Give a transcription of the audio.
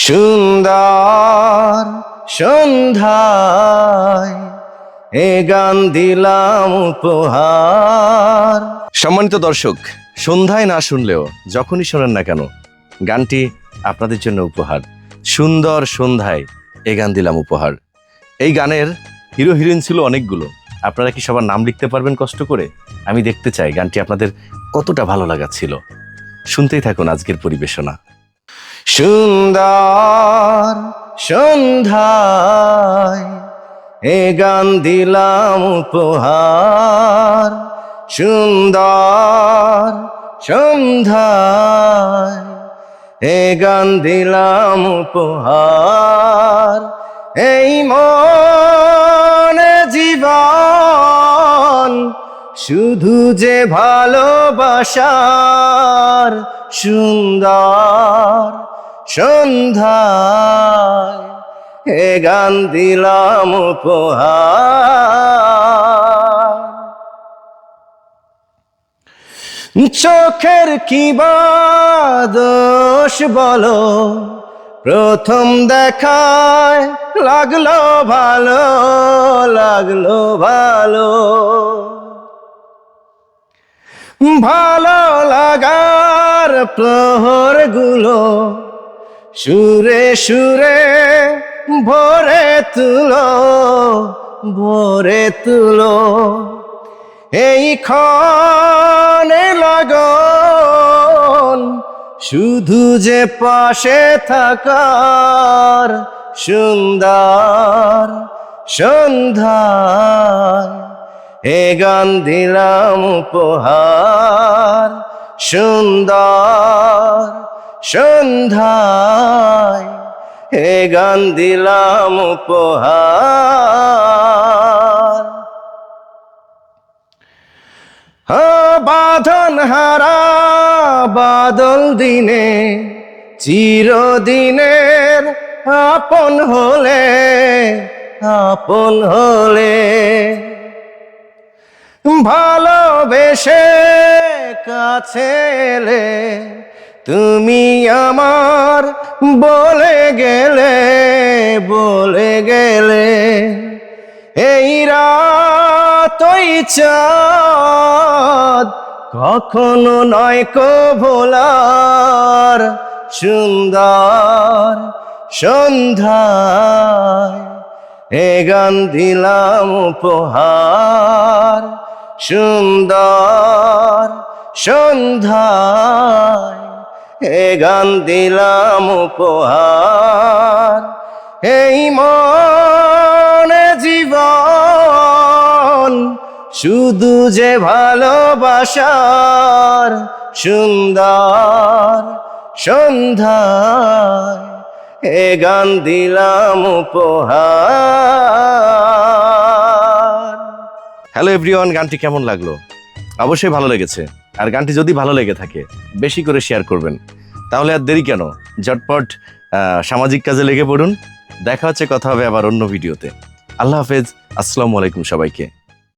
সুন্দর সন্ধ্যায় এ গান দিলাম উপহার। সম্মানিত দর্শক, সন্ধ্যায় না শুনলেও যখনই শোনেন না কেন, গানটি আপনাদের জন্য উপহার। সুন্দর সন্ধ্যায় এ গান দিলাম উপহার। এই গানের হিরো হিরোইন ছিল অনেকগুলো। আপনারা কি সবার নাম লিখতে পারবেন কষ্ট করে? আমি দেখতে চাই গানটি আপনাদের কতটা ভালো লাগাচ্ছিল। শুনতেই থাকুন আজকের পরিবেশনা। সুন্দর সন্ধ্যায় এ গান দিলাম উপহার। সুন্দর সন্ধ্যায় এ গান দিলাম উপহার। এই মনে জীবন শুধু যে ভালোবাসার। সুন্দর সন্ধ্যায় এ গান দিলাম উপহার। চোখের কি বা দোষ বলো, প্রথম দেখায় লাগলো ভালো, লাগলো ভালো। ভালো লাগার প্রহরগুলো সুরে সুরে ভরে তুলো, ভরে তুলো। এই ক্ষণে লাগন শুধু যে পাশে থাকার। সুন্দর সন্ধ্যায় এ গান দিলাম উপহার। সুন্দর সন্ধ্যায় এ গান দিলাম উপহার। বাঁধন হারা বাদল দিনে চিরদিনের আপন হলে, আপন হলে। ভালোবেসে কাছে এলে তুমি আমার বলে গেলে, বলে গেলে। এই রাত ওই চাঁদ কখনো নয় কো ভোলার। সুন্দর সন্ধ্যায় এ গান দিলাম উপহার। সুন্দর সন্ধ্যায় এ গান দিলাম উপহার। এই মনে জীবন শুধু যে ভালোবাসার। সুন্দর সন্ধ্যায় এ গান দিলাম উপহার। হ্যালো এভরিওয়ান, গানটি কেমন লাগলো? অবশ্যই ভালো লেগেছে। আর গানটি যদি ভালো লেগে থাকে বেশি করে শেয়ার করবেন। তাহলে আর দেরি কেন, ঝটপট সামাজিক কাজে লেগে পড়ুন। দেখা হচ্ছে, কথা হবে আবার অন্য ভিডিওতে। আল্লাহ হাফেজ, আসসালামু আলাইকুম সবাইকে।